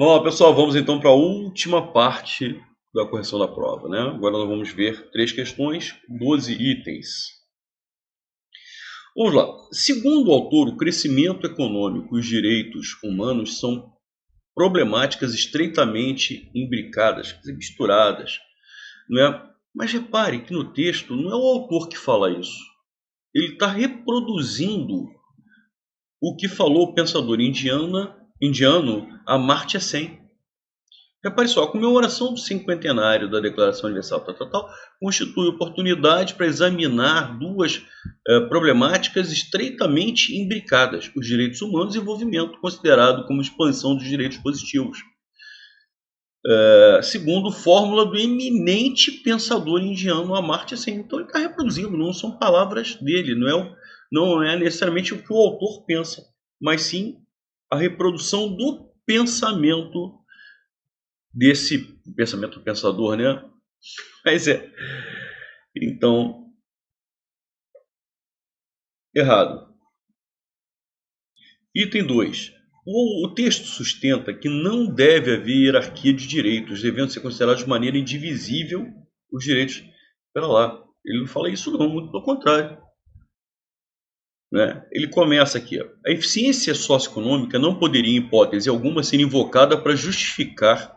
Bom, pessoal, vamos então para a última parte da correção da prova, né? Agora nós vamos ver 3 questões, 12 itens. Vamos lá. Segundo o autor, o crescimento econômico e os direitos humanos são problemáticas estreitamente imbricadas, quer dizer, misturadas, não é? Mas repare que no texto não é o autor que fala isso. Ele está reproduzindo o que falou o pensador indiano Amartya Sen. Repare só, a comemoração do cinquentenário da Declaração Universal constitui oportunidade para examinar duas problemáticas estreitamente imbricadas: os direitos humanos e o desenvolvimento, considerado como expansão dos direitos positivos. Segundo fórmula do eminente pensador indiano Amartya Sen. Então ele está reproduzindo, não são palavras dele, não é necessariamente o que o autor pensa, mas sim a reprodução do pensamento desse pensamento pensador, né? Mas então, errado. Item 2. O texto sustenta que não deve haver hierarquia de direitos, devendo ser considerados de maneira indivisível os direitos. Espera lá, ele não fala isso não, muito pelo contrário. Né? Ele começa aqui. Ó. A eficiência socioeconômica não poderia, em hipótese alguma, ser invocada para justificar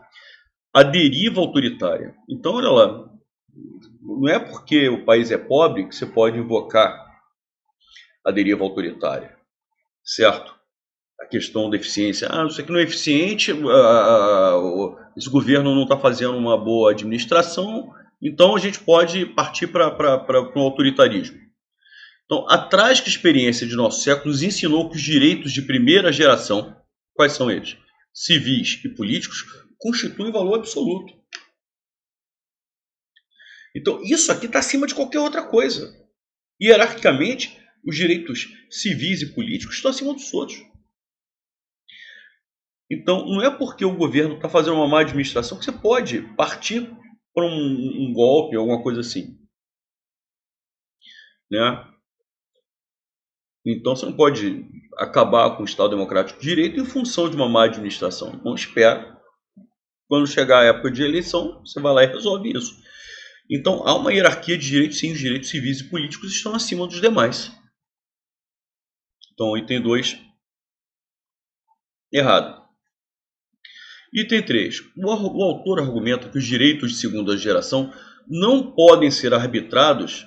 a deriva autoritária. Então, olha lá, não é porque o país é pobre que você pode invocar a deriva autoritária, certo? A questão da eficiência. Isso aqui não é eficiente, esse governo não está fazendo uma boa administração, então a gente pode partir para um autoritarismo. Então, a trágica experiência de nosso século nos ensinou que os direitos de primeira geração, quais são eles? Civis e políticos, constituem valor absoluto. Então, isso aqui está acima de qualquer outra coisa. Hierarquicamente, os direitos civis e políticos estão acima dos outros. Então, não é porque o governo está fazendo uma má administração que você pode partir para um golpe, alguma coisa assim. Né? Então, você não pode acabar com o Estado Democrático de Direito em função de uma má administração. Então, espera. Quando chegar a época de eleição, você vai lá e resolve isso. Então, há uma hierarquia de direitos, sim, os direitos civis e políticos estão acima dos demais. Então, item 2, errado. Item 3. O autor argumenta que os direitos de segunda geração não podem ser arbitrados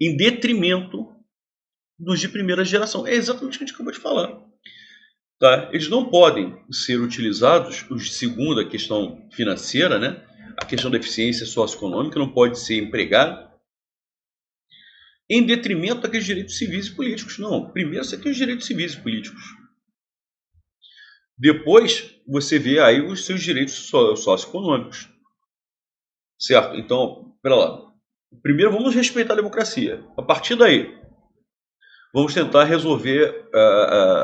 em detrimento dos de primeira geração. É exatamente o que a gente acabou de falar. Tá? Eles não podem ser utilizados, os de segunda, a questão financeira, né? A questão da eficiência socioeconômica não pode ser empregada em detrimento daqueles direitos civis e políticos. Não, primeiro você tem os direitos civis e políticos. Depois você vê aí os seus direitos socioeconômicos. Certo? Então, pera lá. Primeiro vamos respeitar a democracia. A partir daí, vamos tentar resolver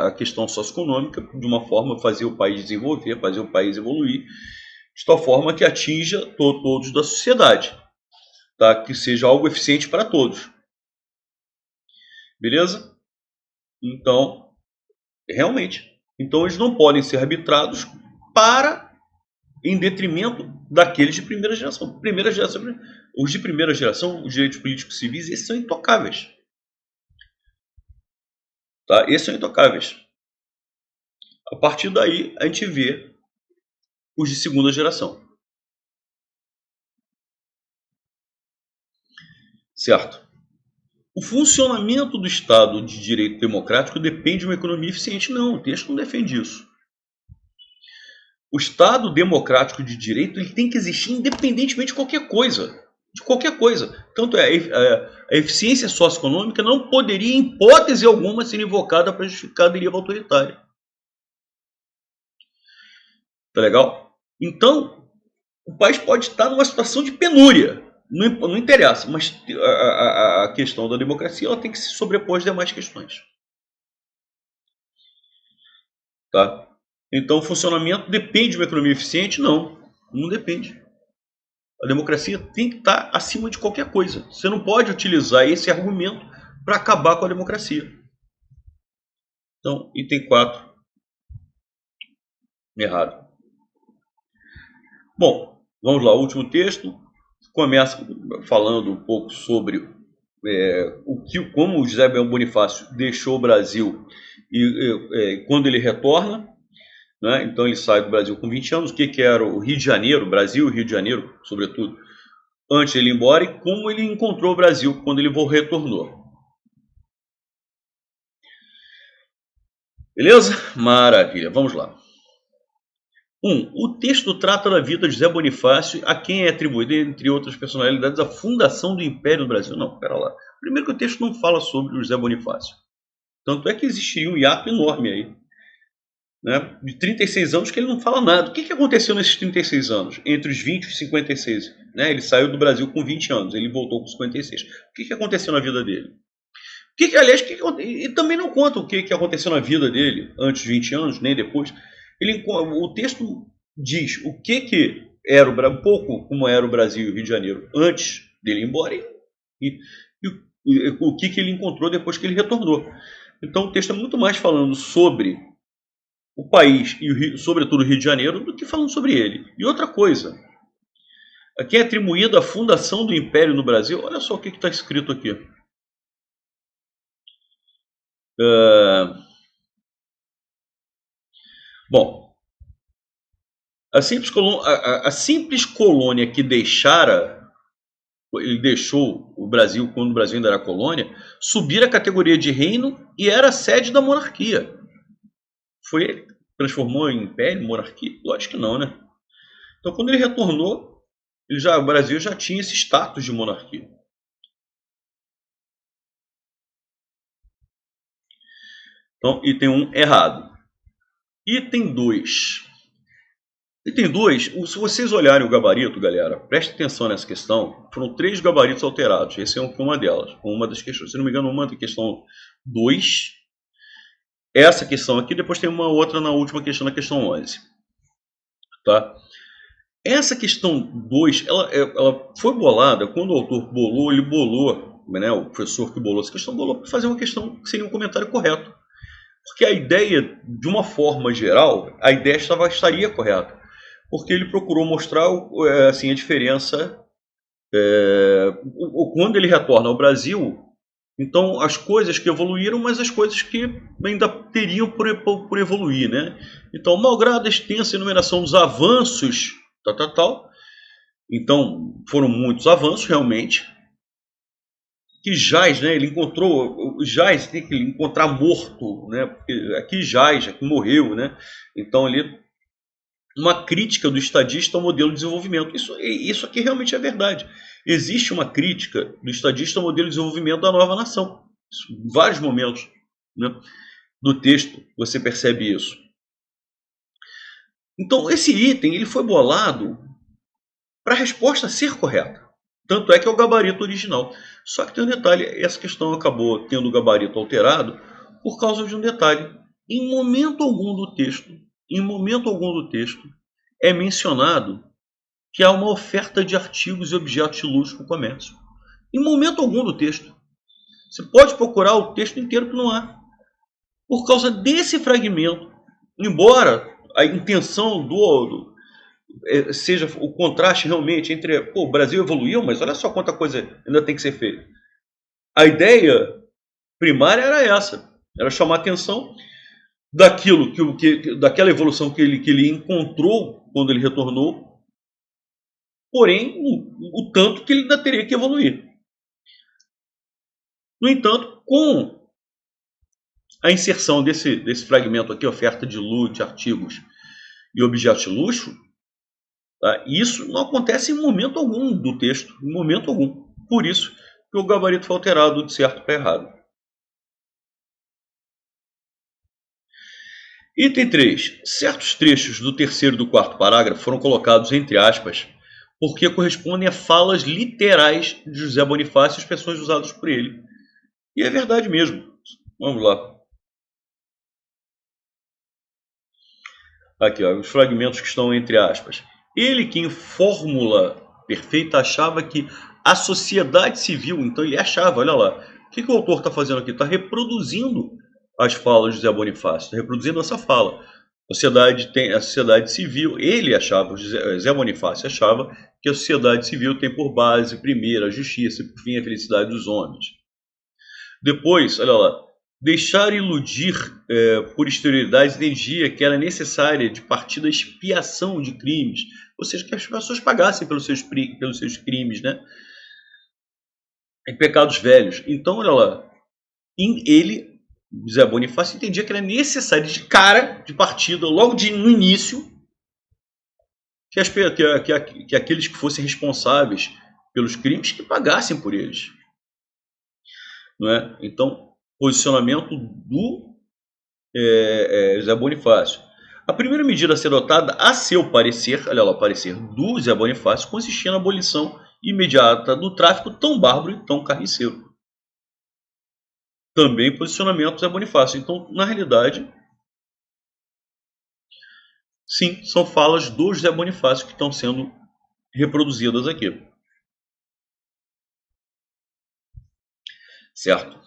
a questão socioeconômica de uma forma fazer o país desenvolver, fazer o país evoluir, de tal forma que atinja todos da sociedade, tá? Que seja algo eficiente para todos. Beleza? Então, realmente. Então, eles não podem ser arbitrados em detrimento daqueles de primeira geração. Os de primeira geração, os direitos políticos civis, esses são intocáveis. Tá? Esses são intocáveis. A partir daí, a gente vê os de segunda geração. Certo? O funcionamento do Estado de direito democrático depende de uma economia eficiente. Não, o texto não defende isso. O Estado democrático de direito ele tem que existir independentemente de qualquer coisa. De qualquer coisa. Tanto a eficiência socioeconômica não poderia, em hipótese alguma, ser invocada para justificar a deriva autoritária. Tá legal? Então, o país pode estar numa situação de penúria. Não interessa, mas a questão da democracia ela tem que se sobrepor às demais questões. Tá? Então, o funcionamento depende de uma economia eficiente? Não depende. A democracia tem que estar acima de qualquer coisa. Você não pode utilizar esse argumento para acabar com a democracia. Então, item 4, errado. Bom, vamos lá, o último texto começa falando um pouco sobre como o José Bonifácio deixou o Brasil e quando ele retorna, né? Então ele sai do Brasil com 20 anos, o que era o Rio de Janeiro, Brasil e Rio de Janeiro, sobretudo, antes de ele ir embora, e como ele encontrou o Brasil quando ele retornou. Beleza? Maravilha, vamos lá. O texto trata da vida de José Bonifácio, a quem é atribuída, entre outras personalidades, a fundação do Império no Brasil. Não, pera lá. Primeiro que o texto não fala sobre o José Bonifácio. Tanto é que existiria um hiato enorme aí, né, de 36 anos que ele não fala nada. O que aconteceu nesses 36 anos? Entre os 20 e os 56. Né? Ele saiu do Brasil com 20 anos, ele voltou com 56. O que aconteceu na vida dele? E também não conta o que aconteceu na vida dele antes dos 20 anos, nem depois. O texto diz o que era um pouco como era o Brasil e o Rio de Janeiro antes dele ir embora e o que ele encontrou depois que ele retornou. Então o texto é muito mais falando sobre o país e sobretudo o Rio de Janeiro do que falando sobre ele. E outra coisa, aqui é atribuída a fundação do Império no Brasil. Olha só o que está escrito aqui. Bom, a simples colônia que ele deixou o Brasil quando o Brasil ainda era colônia, subir a categoria de reino e era a sede da monarquia. Foi ele que transformou em império, monarquia? Lógico que não, né? Então, quando ele retornou, o Brasil já tinha esse status de monarquia. Então, item 1 errado. Item 2. Item 2, se vocês olharem o gabarito, galera, preste atenção nessa questão. Foram 3 gabaritos alterados. Esse é uma delas, uma das questões. Se não me engano, uma da questão 2. Essa questão aqui, depois tem uma outra na última questão, na questão 11. Tá? Essa questão 2, ela foi bolada, quando o autor bolou, ele bolou, né, o professor que bolou essa questão, bolou para fazer uma questão que seria um comentário correto. Porque a ideia, de uma forma geral, a ideia estaria correta. Porque ele procurou mostrar assim, a diferença quando ele retorna ao Brasil. Então, as coisas que evoluíram, mas as coisas que ainda teriam por evoluir, né? Então, malgrado a extensa enumeração dos avanços, então, foram muitos avanços, realmente, que jaz, né? Ele encontrou, jaz tem que encontrar morto, né? Porque aqui jaz, aqui morreu, né? Então, ali, uma crítica do estadista ao modelo de desenvolvimento. Isso aqui realmente é verdade. Existe uma crítica do estadista ao modelo de desenvolvimento da nova nação. Em vários momentos, né, do texto você percebe isso. Então, esse item ele foi bolado para a resposta ser correta. Tanto é que é o gabarito original. Só que tem um detalhe, essa questão acabou tendo o gabarito alterado por causa de um detalhe. Em momento algum do texto, é mencionado que há uma oferta de artigos e objetos de luxo para o comércio. Em momento algum do texto. Você pode procurar o texto inteiro que não há. Por causa desse fragmento, embora a intenção seja o contraste realmente entre o Brasil evoluiu, mas olha só quanta coisa ainda tem que ser feita. A ideia primária era essa, era chamar a atenção daquela evolução que ele encontrou quando ele retornou, porém o tanto que ele ainda teria que evoluir. No entanto, com a inserção desse fragmento aqui, oferta de artigos e objetos de luxo, tá? Isso não acontece em momento algum do texto, em momento algum. Por isso que o gabarito foi alterado de certo para errado. Item 3. Certos trechos do terceiro e do quarto parágrafo foram colocados entre aspas porque correspondem a falas literais de José Bonifácio e expressões usadas por ele. E é verdade mesmo. Vamos lá. Aqui, ó, os fragmentos que estão entre aspas. Ele que em fórmula perfeita achava que a sociedade civil, então ele achava, olha lá, o que o autor está fazendo aqui? Está reproduzindo as falas de José Bonifácio, está reproduzindo essa fala. A sociedade civil, ele achava, Zé Bonifácio achava que a sociedade civil tem por base, primeiro, a justiça e, por fim, a felicidade dos homens. Depois, olha lá, deixar iludir por exterioridades entendia que era necessária de partir da expiação de crimes, ou seja, que as pessoas pagassem pelos seus crimes, né? E pecados velhos. Então, olha lá, ele, Zé Bonifácio, entendia que era necessário de cara, de partida, logo no início, que aqueles que fossem responsáveis pelos crimes que pagassem por eles. Não é? Então, posicionamento do Zé Bonifácio. A primeira medida a ser adotada, a seu parecer, olha lá, o parecer do Zé Bonifácio, consistia na abolição imediata do tráfico tão bárbaro e tão carniceiro. Também posicionamento do Zé Bonifácio. Então, na realidade, sim, são falas do Zé Bonifácio que estão sendo reproduzidas aqui. Certo?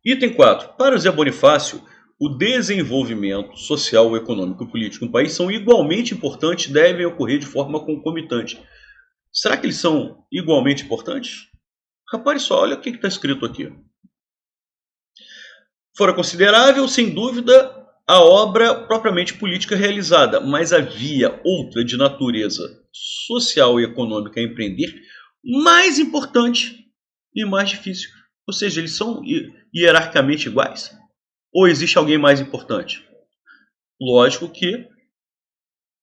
Item 4. Para o Zé Bonifácio, o desenvolvimento social, econômico e político no país são igualmente importantes e devem ocorrer de forma concomitante. Será que eles são igualmente importantes? Repare só, olha o que está escrito aqui. Fora considerável, sem dúvida, a obra propriamente política realizada, mas havia outra de natureza social e econômica a empreender, mais importante e mais difícil. Ou seja, eles são hierarquicamente iguais? Ou existe alguém mais importante? Lógico que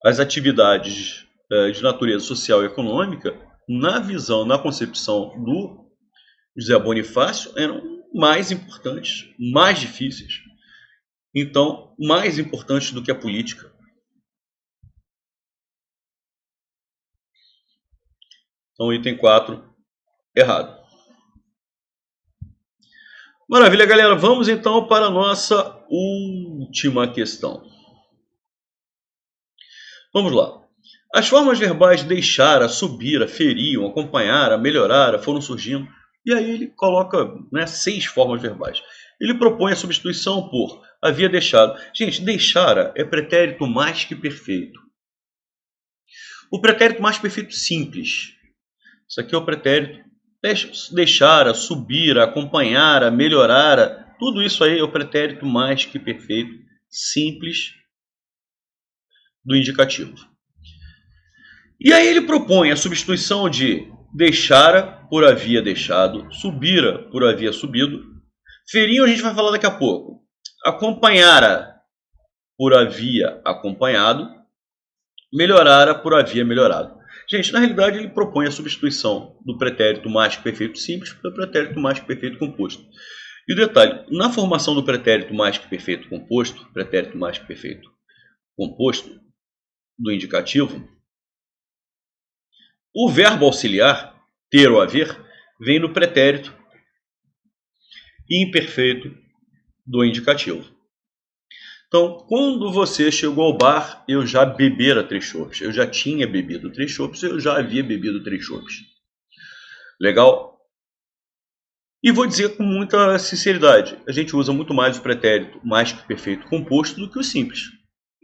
as atividades de natureza social e econômica, na visão, na concepção do José Bonifácio, eram mais importantes, mais difíceis. Então, mais importantes do que a política. Então, item 4, errado. Maravilha, galera. Vamos então para a nossa última questão. Vamos lá. As formas verbais deixar, subir, feriam, acompanhar, melhorar foram surgindo. E aí ele coloca 6 formas verbais. Ele propõe a substituição por havia deixado. Gente, deixara é pretérito mais que perfeito. O pretérito mais perfeito simples. Isso aqui é o pretérito deixara, subir, acompanhar, melhorar. Tudo isso aí é o pretérito mais que perfeito simples do indicativo. E aí ele propõe a substituição de deixara por havia deixado, subira por havia subido, feriam a gente vai falar daqui a pouco, acompanhara por havia acompanhado, melhorara por havia melhorado. Gente, na realidade ele propõe a substituição do pretérito mais que perfeito simples pelo pretérito mais que perfeito composto. E o detalhe, na formação do pretérito mais que perfeito composto, pretérito mais que perfeito composto do indicativo, o verbo auxiliar, ter ou haver, vem no pretérito imperfeito do indicativo. Então, quando você chegou ao bar, eu já bebera 3 chopes. Eu já tinha bebido 3 chopes, eu já havia bebido 3 chopes. Legal? E vou dizer com muita sinceridade, a gente usa muito mais o pretérito mais que perfeito composto do que o simples.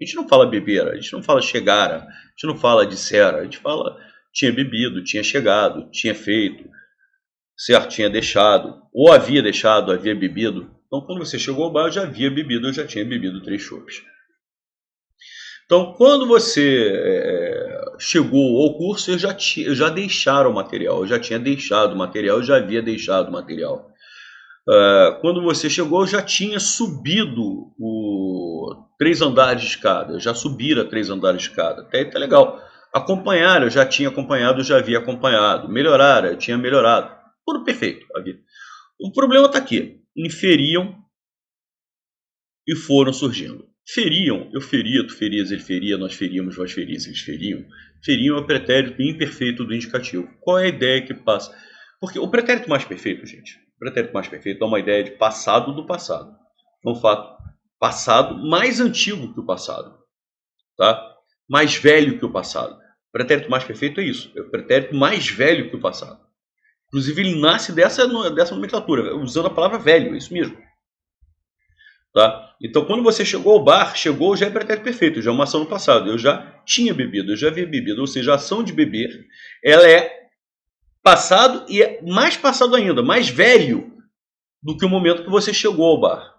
A gente não fala bebera, a gente não fala chegara, a gente não fala dissera, a gente fala tinha bebido, tinha chegado, tinha feito, certo? Tinha deixado, ou havia deixado, havia bebido. Então, quando você chegou ao bar, eu já havia bebido, eu já tinha bebido 3 chopes. Então, quando você chegou ao curso, eu já deixara o material, eu já tinha deixado o material, eu já havia deixado o material. Quando você chegou, eu já tinha subido 3 andares de escada, eu já subira 3 andares de escada. Até aí tá legal. Acompanhar, eu já tinha acompanhado, eu já havia acompanhado. Melhorar, eu tinha melhorado. Tudo perfeito. O problema está aqui. Inferiam e foram surgindo. Feriam, eu feria, tu ferias, ele feria, nós feríamos, vós ferias, eles feriam. Feriam é o pretérito imperfeito do indicativo. Qual é a ideia que passa? Porque o pretérito mais perfeito, gente, o pretérito mais perfeito é uma ideia de passado do passado. É um fato passado mais antigo que o passado. Tá? Mais velho que o passado. O pretérito mais perfeito é isso. É o pretérito mais velho que o passado. Inclusive, ele nasce dessa nomenclatura, usando a palavra velho, é isso mesmo. Tá? Então, quando você chegou ao bar, chegou já é pretérito perfeito, já é uma ação no passado. Eu já tinha bebido, eu já havia bebido. Ou seja, a ação de beber, ela é passado e é mais passado ainda, mais velho do que o momento que você chegou ao bar.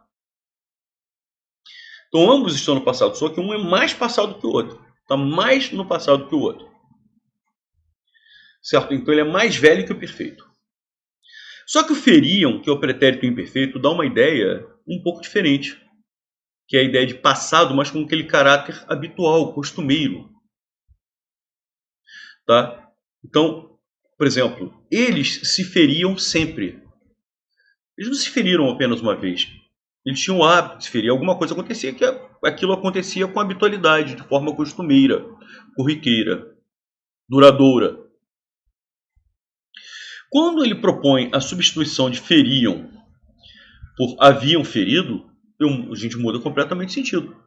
Então, ambos estão no passado, só que um é mais passado que o outro. Está mais no passado que o outro. Certo? Então, ele é mais velho que o perfeito. Só que o feriam, que é o pretérito imperfeito, dá uma ideia um pouco diferente, que é a ideia de passado, mas com aquele caráter habitual, costumeiro. Tá? Então, por exemplo, eles se feriam sempre. Eles não se feriram apenas uma vez. Eles tinham o hábito de se ferir. Alguma coisa acontecia que aquilo acontecia com habitualidade, de forma costumeira, corriqueira, duradoura. Quando ele propõe a substituição de feriam por haviam ferido, a gente muda completamente o sentido.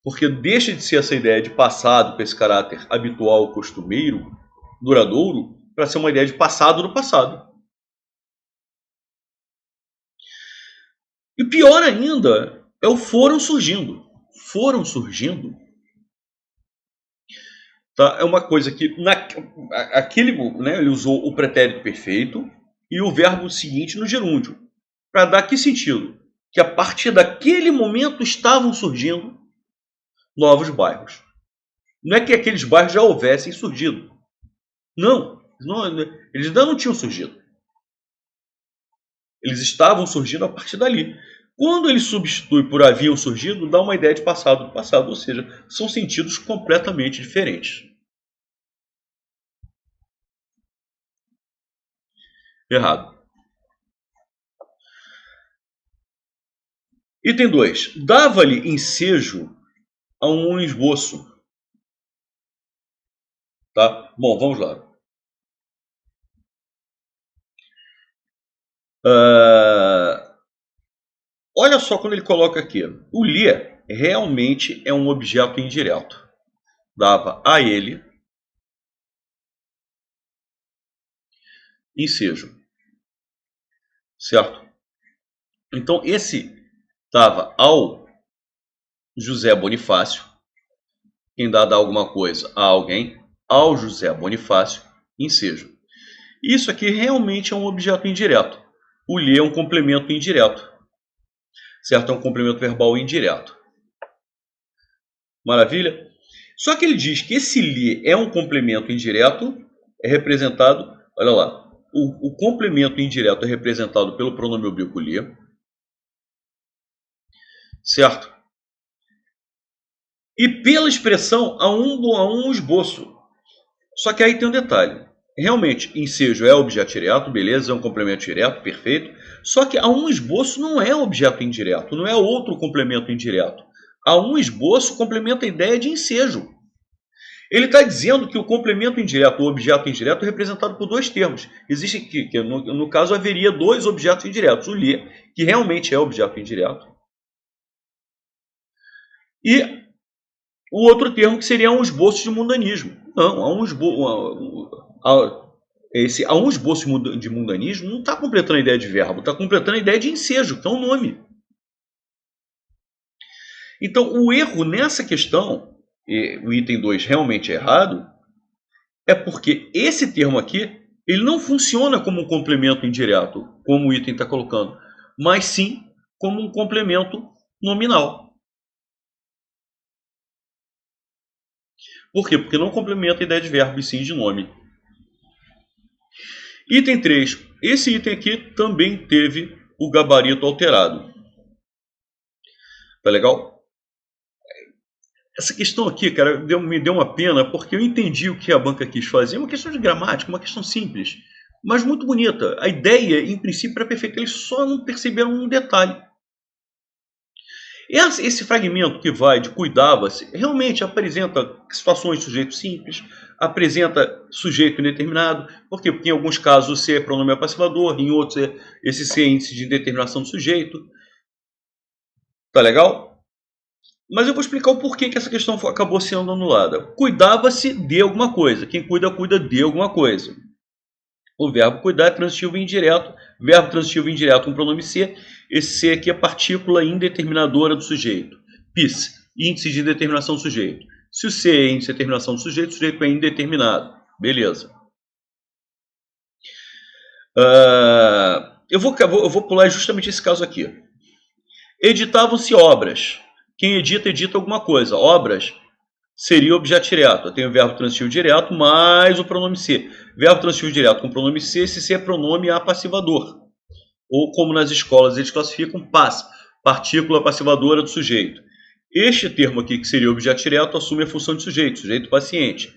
Porque deixa de ser essa ideia de passado com esse caráter habitual, costumeiro, duradouro, para ser uma ideia de passado no passado. E pior ainda é o foram surgindo. Foram surgindo. Tá? É uma coisa que ele usou o pretérito perfeito e o verbo seguinte no gerúndio. Para dar que sentido? Que a partir daquele momento estavam surgindo novos bairros. Não é que aqueles bairros já houvessem surgido. Não, eles ainda não tinham surgido. Eles estavam surgindo a partir dali. Quando ele substitui por haviam surgido, dá uma ideia de passado do passado, ou seja, são sentidos completamente diferentes. Errado. Item 2. Dava-lhe ensejo a um esboço. Tá? Bom, vamos lá. Olha só quando ele coloca aqui. O lhe realmente é um objeto indireto. Dava a ele ensejo. Certo? Então, esse dava ao José Bonifácio. Quem dá alguma coisa a alguém, ao José Bonifácio, ensejo. Isso aqui realmente é um objeto indireto. O lhe é um complemento indireto. Certo? É um complemento verbal indireto. Maravilha? Só que ele diz que esse lhe é um complemento indireto, é representado, olha lá, o complemento indireto é representado pelo pronome oblíquo lhe. Certo? E pela expressão a um esboço. Só que aí tem um detalhe. Realmente, ensejo é objeto direto, beleza, é um complemento direto, perfeito. Só que a um esboço não é objeto indireto, não é outro complemento indireto. A um esboço complementa a ideia de ensejo. Ele está dizendo que o complemento indireto ou objeto indireto é representado por dois termos. Existe que no caso haveria dois objetos indiretos. O lhe, que realmente é objeto indireto, e o outro termo que seria um esboço de mundanismo. Não, há um esboço de mundanismo não está completando a ideia de verbo, está completando a ideia de ensejo, que é um nome. Então, o erro nessa questão, o item 2 realmente é errado, é porque esse termo aqui, ele não funciona como um complemento indireto, como o item está colocando, mas sim como um complemento nominal. Por quê? Porque não complementa a ideia de verbo, e sim de nome. Item 3. Esse item aqui também teve o gabarito alterado. Tá legal? Essa questão aqui, cara, me deu uma pena, porque eu entendi o que a banca quis fazer. É uma questão de gramática, uma questão simples, mas muito bonita. A ideia, em princípio, era perfeita. Eles só não perceberam um detalhe. Esse fragmento que vai de cuidava-se realmente apresenta situações de sujeito simples, apresenta sujeito indeterminado. Por quê? Porque em alguns casos o se é pronome apassivador, em outros esse se é índice de indeterminação do sujeito. Tá legal? Mas eu vou explicar o porquê que essa questão acabou sendo anulada. Cuidava-se de alguma coisa. Quem cuida, cuida de alguma coisa. O verbo cuidar é transitivo e indireto. Verbo transitivo e indireto com pronome se. Esse se aqui é partícula indeterminadora do sujeito. PIS, índice de determinação do sujeito. Se o se é índice de determinação do sujeito, o sujeito é indeterminado. Beleza. Eu vou pular justamente esse caso aqui. Editavam-se obras. Quem edita, edita alguma coisa. Obras seria objeto direto. Eu tenho o verbo transitivo direto mais o pronome se. Verbo transitivo direto com pronome se, esse se é pronome apassivador. Ou como nas escolas eles classificam, PAS, partícula passivadora do sujeito. Este termo aqui, que seria objeto direto, assume a função de sujeito, sujeito paciente.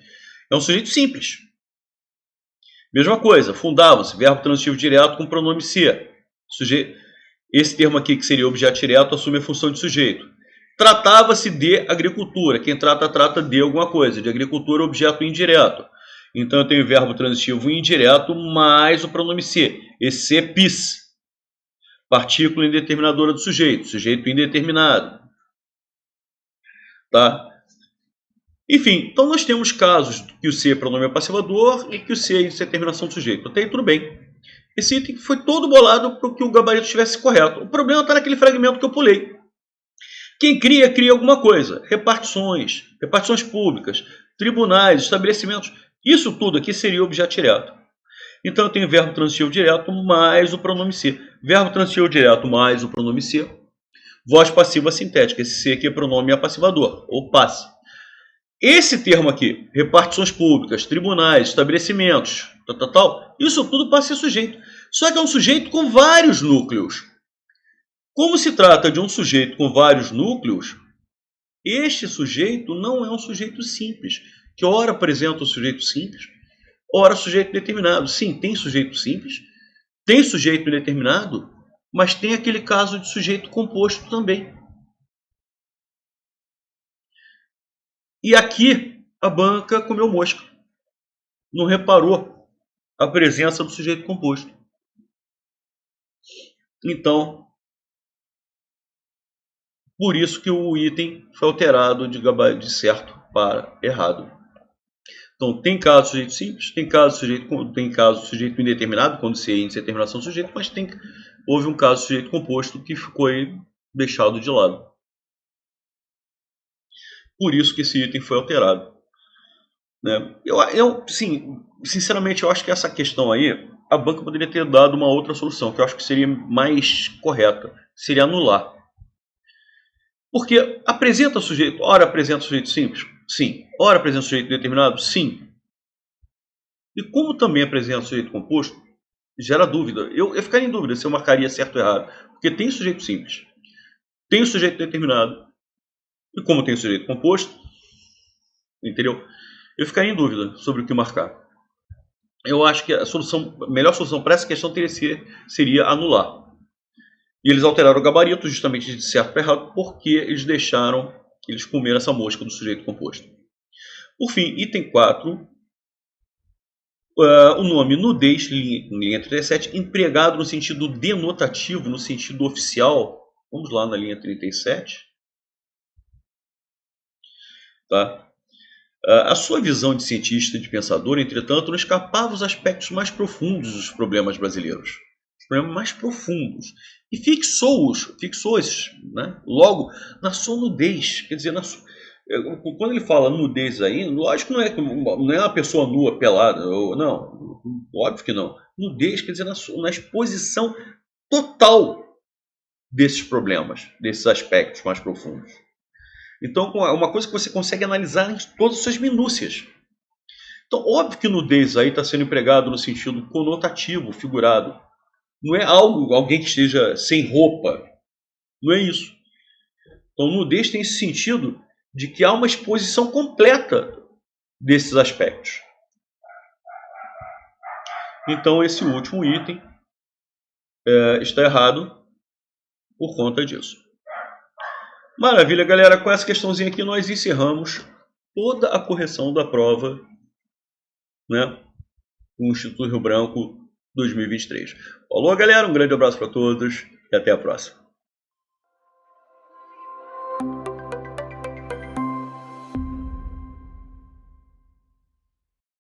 É um sujeito simples. Mesma coisa, fundavam-se, verbo transitivo direto com pronome se. Esse termo aqui, que seria objeto direto, assume a função de sujeito. Tratava-se de agricultura. Quem trata, trata de alguma coisa. De agricultura, objeto indireto. Então, eu tenho o verbo transitivo indireto mais o pronome se. Esse se é PIS. Partícula indeterminadora do sujeito. Sujeito indeterminado. Tá? Enfim, então nós temos casos que o se é pronome apassivador e que o se é indeterminação do sujeito. Até aí tudo bem. Esse item foi todo bolado para que o gabarito estivesse correto. O problema está naquele fragmento que eu pulei. Quem cria, cria alguma coisa. Repartições públicas, tribunais, estabelecimentos. Isso tudo aqui seria objeto direto. Então eu tenho verbo transitivo direto mais o pronome se. Verbo transitivo direto mais o pronome se. Voz passiva sintética. Esse se aqui é pronome apassivador, ou passe. Esse termo aqui, repartições públicas, tribunais, estabelecimentos, isso tudo passa a ser sujeito. Só que é um sujeito com vários núcleos. Como se trata de um sujeito com vários núcleos, este sujeito não é um sujeito simples, que ora apresenta um sujeito simples, ora sujeito determinado. Sim, tem sujeito simples, tem sujeito indeterminado, mas tem aquele caso de sujeito composto também. E aqui a banca comeu mosca. Não reparou a presença do sujeito composto. Então, por isso que o item foi alterado de certo para errado. Então, tem caso de sujeito simples, tem caso de sujeito indeterminado, quando se é índice de determinação do sujeito, mas houve um caso de sujeito composto que foi deixado de lado. Por isso que esse item foi alterado. Né? Sim, sinceramente, eu acho que essa questão aí, a banca poderia ter dado uma outra solução, que eu acho que seria mais correta, seria anular. Porque apresenta sujeito, ora apresenta sujeito simples? Sim. Ora apresenta sujeito determinado? Sim. E como também apresenta sujeito composto, gera dúvida. Eu ficaria em dúvida se eu marcaria certo ou errado. Porque tem sujeito simples, tem o sujeito determinado, e como tem o sujeito composto, entendeu? Eu ficaria em dúvida sobre o que marcar. Eu acho que a melhor solução para essa questão seria anular. E eles alteraram o gabarito justamente de certo para errado, porque eles comeram essa mosca do sujeito composto. Por fim, item 4, o nome nudez, linha 37, empregado no sentido denotativo, no sentido oficial. Vamos lá na linha 37. Tá? A sua visão de cientista e de pensador, entretanto, não escapava os aspectos mais profundos dos problemas brasileiros. Os problemas mais profundos. E fixou-os, né? Logo na sua nudez. Quer dizer, quando ele fala nudez aí, lógico que não é uma pessoa nua, pelada. Não, óbvio que não. Nudez quer dizer na exposição total desses problemas, desses aspectos mais profundos. Então, é uma coisa que você consegue analisar em todas as suas minúcias. Então, óbvio que nudez aí está sendo empregado no sentido conotativo, figurado. Não é alguém que esteja sem roupa. Não é isso. Então, nudez tem esse sentido de que há uma exposição completa desses aspectos. Então, esse último item está errado por conta disso. Maravilha, galera. Com essa questãozinha aqui, nós encerramos toda a correção da prova, né, com o Instituto Rio Branco 2023. Falou, galera. Um grande abraço para todos e até a próxima.